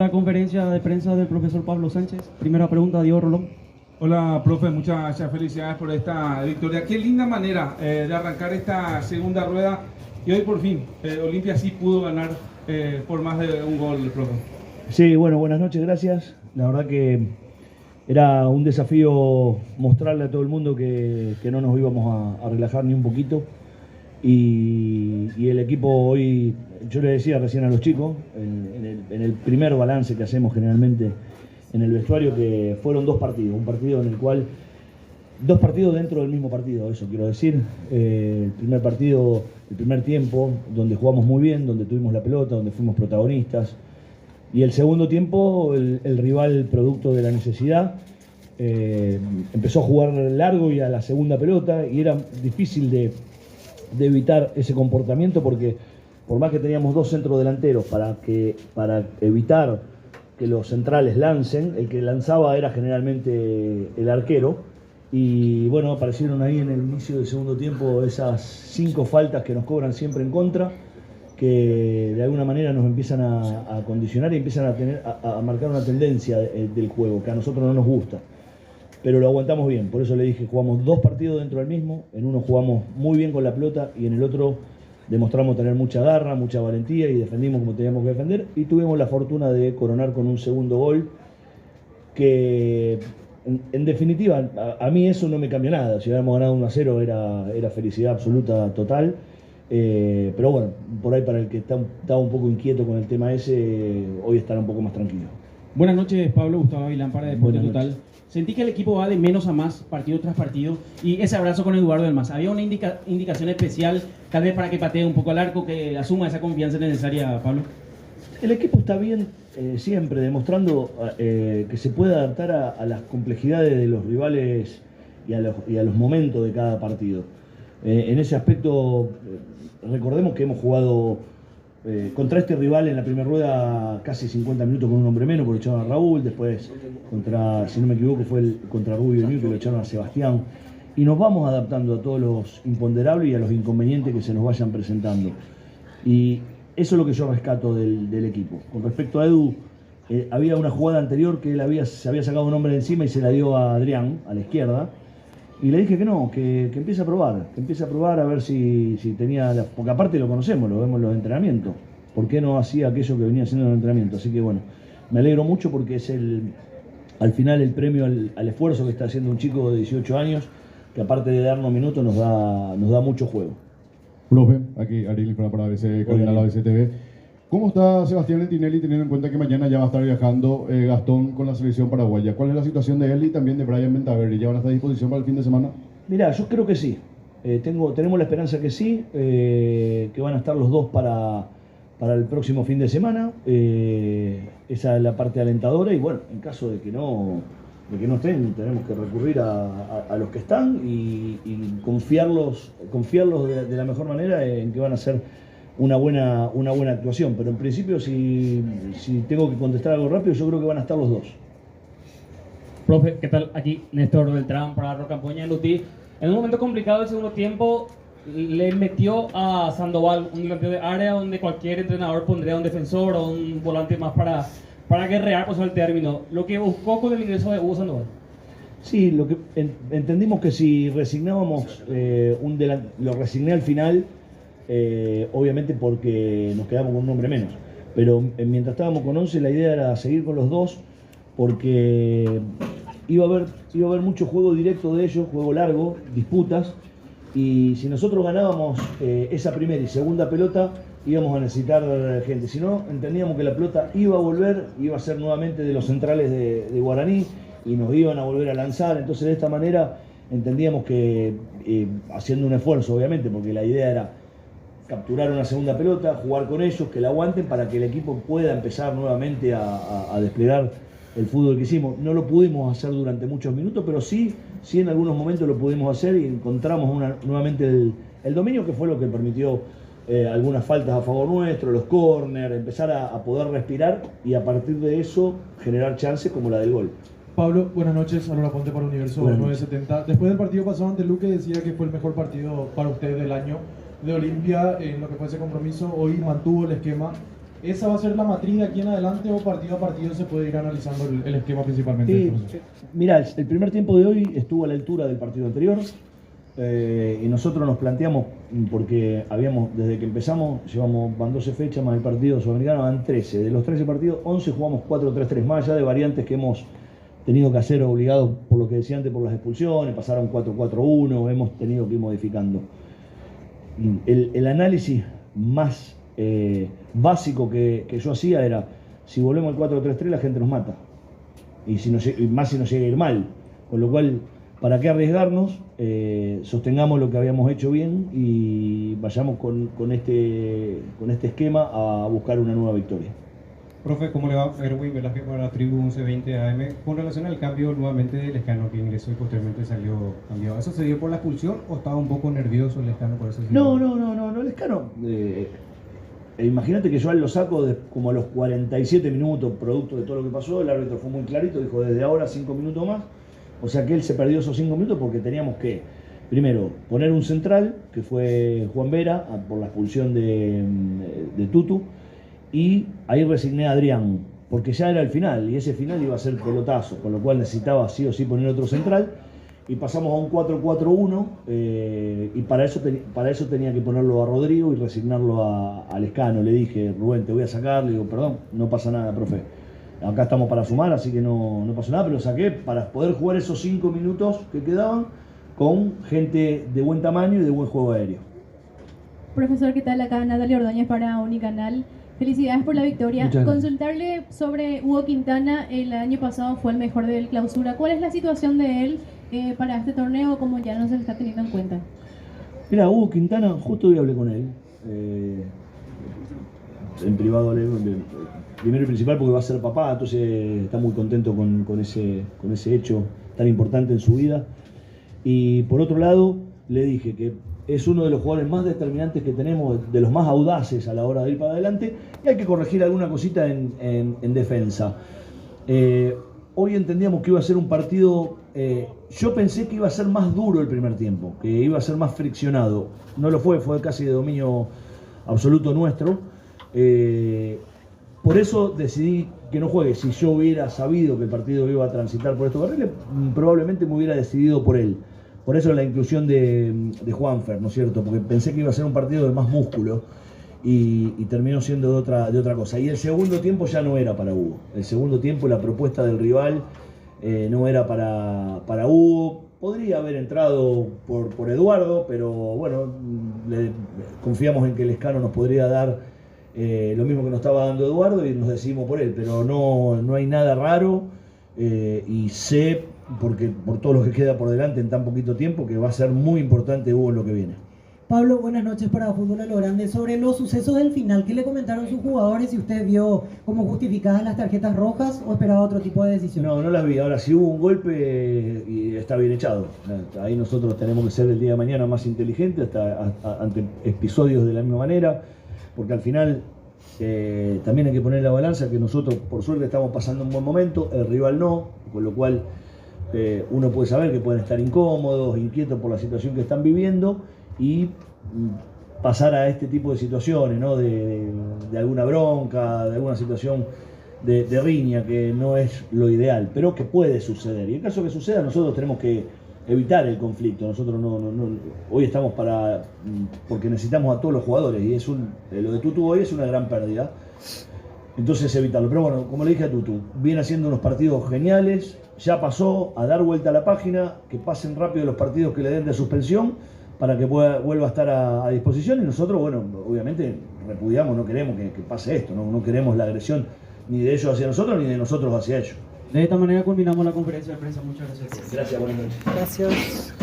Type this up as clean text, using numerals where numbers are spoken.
La conferencia de prensa del profesor Pablo Sánchez. Primera pregunta, Diego Rolón. Hola, profe, muchas felicidades por esta victoria. Qué linda manera de arrancar esta segunda rueda. Y hoy por fin, Olimpia sí pudo ganar por más de un gol, profe. Sí, bueno, buenas noches, gracias. La verdad que era un desafío mostrarle a todo el mundo que no nos íbamos a relajar ni un poquito. Y el equipo hoy, yo le decía recién a los chicos, en el primer balance que hacemos generalmente en el vestuario, que fueron dos partidos. Un partido en el cual, dos partidos dentro del mismo partido, eso quiero decir. El primer partido, el primer tiempo, donde jugamos muy bien, donde tuvimos la pelota, donde fuimos protagonistas. Y el segundo tiempo, el rival, producto de la necesidad, empezó a jugar largo y a la segunda pelota, y era difícil de evitar ese comportamiento, porque por más que teníamos dos centrodelanteros para evitar que los centrales lancen, el que lanzaba era generalmente el arquero. Y bueno, aparecieron ahí en el inicio del segundo tiempo esas 5 faltas que nos cobran siempre en contra, que de alguna manera nos empiezan a condicionar y empiezan a marcar una tendencia del juego que a nosotros no nos gusta. Pero lo aguantamos bien, por eso le dije, jugamos 2 partidos dentro del mismo. En uno jugamos muy bien con la pelota y en el otro demostramos tener mucha garra, mucha valentía y defendimos como teníamos que defender, y tuvimos la fortuna de coronar con un segundo gol que en definitiva a mí eso no me cambia nada. Si hubiéramos ganado 1-0 era felicidad absoluta, total. Pero bueno, por ahí para el que estaba un poco inquieto con el tema ese, hoy estará un poco más tranquilo. Buenas noches, Pablo. Gustavo Avilán para Deporte Total. Sentí que el equipo va de menos a más, partido tras partido, y ese abrazo con Eduardo del Mas. ¿Había una indicación especial, tal vez para que patee un poco al arco, que asuma esa confianza necesaria, Pablo? El equipo está bien siempre, demostrando que se puede adaptar a las complejidades de los rivales y a los momentos de cada partido. En ese aspecto, recordemos que hemos jugado contra este rival en la primera rueda casi 50 minutos con un hombre menos, porque echaron a Raúl. Después, si no me equivoco, fue contra Rubio New, que lo echaron a Sebastián. Y nos vamos adaptando a todos los imponderables y a los inconvenientes que se nos vayan presentando. Y eso es lo que yo rescato del equipo. Con respecto a Edu, había una jugada anterior que él se había sacado un hombre de encima y se la dio a Adrián, a la izquierda. Y le dije que no, que empiece a probar a ver si tenía porque aparte lo conocemos, lo vemos en los entrenamientos. ¿Por qué no hacía aquello que venía haciendo en el entrenamiento? Así que bueno, me alegro mucho porque es al final el premio al esfuerzo que está haciendo un chico de 18 años, que aparte de darnos minutos nos da mucho juego. Profe, aquí Ariel para ABC, coordinador de ABC TV. ¿Cómo está Sebastián Lentinelli, teniendo en cuenta que mañana ya va a estar viajando Gastón con la selección paraguaya? ¿Cuál es la situación de él y también de Brian Ventaverri? ¿Ya van a estar a disposición para el fin de semana? Mirá, yo creo que sí. Tenemos la esperanza que sí, que van a estar los dos para el próximo fin de semana. Esa es la parte alentadora, y bueno, en caso de que no estén, tenemos que recurrir a los que están y confiarlos de la mejor manera en que van a ser una buena actuación. Pero en principio, si tengo que contestar algo rápido, yo creo que van a estar los dos. Profe, ¿qué tal? Aquí Néstor Beltrán para Roca Puña en Lutí. En un momento complicado del segundo tiempo, le metió a Sandoval un delantero de área donde cualquier entrenador pondría un defensor o un volante más para guerrear, pues el término. Lo que buscó con el ingreso de Hugo Sandoval. Sí, lo que entendimos que si resignábamos lo resigné al final, obviamente porque nos quedamos con un hombre menos. Pero mientras estábamos con 11, la idea era seguir con los dos, porque iba a haber mucho juego directo de ellos, juego largo, disputas. Y si nosotros ganábamos esa primera y segunda pelota, íbamos a necesitar gente. Si no, entendíamos que la pelota iba a volver, iba a ser nuevamente de los centrales de Guaraní y nos iban a volver a lanzar. Entonces, de esta manera entendíamos que, haciendo un esfuerzo obviamente, porque la idea era capturar una segunda pelota, jugar con ellos, que la aguanten para que el equipo pueda empezar nuevamente a desplegar el fútbol que hicimos. No lo pudimos hacer durante muchos minutos, pero sí en algunos momentos lo pudimos hacer y encontramos nuevamente el dominio, que fue lo que permitió algunas faltas a favor nuestro, los córner, empezar a poder respirar y a partir de eso generar chances como la del gol. Pablo, buenas noches, Alora Ponte para Universo 970. Después del partido pasado ante Luque, decía que fue el mejor partido para usted del año de Olimpia en lo que fue ese compromiso. Hoy mantuvo el esquema ¿Esa va a ser la matriz de aquí en adelante o partido a partido se puede ir analizando el esquema principalmente? Sí, mirá, el primer tiempo de hoy estuvo a la altura del partido anterior y nosotros nos planteamos, porque desde que empezamos, van 12 fechas más el partido sudamericano, van 13. De los 13 partidos, 11 jugamos 4-3-3, más allá de variantes que hemos tenido que hacer obligados por lo que decía antes, por las expulsiones, pasaron 4-4-1, hemos tenido que ir modificando. El análisis más básico que yo hacía era, si volvemos al 4-3-3 la gente nos mata, y más si nos llega a ir mal, con lo cual, ¿para qué arriesgarnos? Sostengamos lo que habíamos hecho bien y vayamos con este esquema a buscar una nueva victoria. Profe, ¿cómo le va? Erwin Velázquez para la Tribu 1120 AM. Con relación al cambio nuevamente de Lescano, que ingresó y posteriormente salió cambiado, ¿eso se dio por la expulsión o estaba un poco nervioso Lescano por eso? No, Lescano, imagínate que yo a él lo saco como a los 47 minutos, producto de todo lo que pasó, el árbitro fue muy clarito, dijo desde ahora 5 minutos más, o sea que él se perdió esos 5 minutos porque teníamos que, primero, poner un central, que fue Juan Vera, por la expulsión de Tutu, y ahí resigné a Adrián, porque ya era el final, y ese final iba a ser pelotazo, con lo cual necesitaba sí o sí poner otro central, y pasamos a un 4-4-1, y para eso tenía que ponerlo a Rodrigo y resignarlo a Lescano. Le dije, Rubén, te voy a sacar, le digo, perdón, no pasa nada, profe, acá estamos para sumar, así que no pasó nada, pero lo saqué para poder jugar esos 5 minutos que quedaban con gente de buen tamaño y de buen juego aéreo. Profesor, ¿qué tal? Acá Natalia Ordóñez para Unicanal. Felicidades por la victoria. Muchas gracias. Consultarle sobre Hugo Quintana, el año pasado fue el mejor del clausura. ¿Cuál es la situación de él para este torneo, como ya no se le está teniendo en cuenta? Mira, Hugo Quintana, justo hoy hablé con él. En privado hablé primero y principal porque va a ser papá, entonces está muy contento con ese hecho tan importante en su vida. Y por otro lado, le dije que es uno de los jugadores más determinantes que tenemos, de los más audaces a la hora de ir para adelante, y hay que corregir alguna cosita en defensa. Hoy entendíamos que iba a ser un partido, yo pensé que iba a ser más duro el primer tiempo, que iba a ser más friccionado. No lo fue casi de dominio absoluto nuestro. Por eso decidí que no juegue. Si yo hubiera sabido que el partido iba a transitar por estos carriles, probablemente me hubiera decidido por él. Por eso la inclusión de Juanfer, ¿no es cierto? Porque pensé que iba a ser un partido de más músculo y terminó siendo de otra cosa. Y el segundo tiempo ya no era para Hugo. El segundo tiempo la propuesta del rival no era para Hugo. Podría haber entrado por Eduardo, pero bueno, confiamos en que Lescano nos podría dar lo mismo que nos estaba dando Eduardo y nos decidimos por él. Pero no hay nada raro y sé, porque por todo lo que queda por delante en tan poquito tiempo, que va a ser muy importante Hugo en lo que viene. Pablo, buenas noches para Fútbol a lo Grande. Sobre los sucesos del final, ¿qué le comentaron sus jugadores? ¿Si usted vio como justificadas las tarjetas rojas o esperaba otro tipo de decisión? No las vi. Ahora, si hubo un golpe y está bien echado. Ahí nosotros tenemos que ser el día de mañana más inteligentes ante episodios de la misma manera, porque al final también hay que poner en la balanza que nosotros, por suerte, estamos pasando un buen momento, el rival no, con lo cual uno puede saber que pueden estar incómodos, inquietos por la situación que están viviendo y pasar a este tipo de situaciones, ¿no? de alguna bronca, de alguna situación de riña, que no es lo ideal, pero que puede suceder. Y en caso que suceda, nosotros tenemos que evitar el conflicto. Nosotros hoy estamos porque necesitamos a todos los jugadores y lo de Tutu hoy es una gran pérdida. Entonces evitarlo. Pero bueno, como le dije a Tutu, viene haciendo unos partidos geniales, ya pasó a dar vuelta a la página, que pasen rápido los partidos que le den de suspensión para que vuelva a estar a disposición, y nosotros, bueno, obviamente repudiamos, no queremos que pase esto, no queremos la agresión ni de ellos hacia nosotros ni de nosotros hacia ellos. De esta manera culminamos la conferencia de prensa. Muchas gracias. Gracias, buenas noches. Gracias.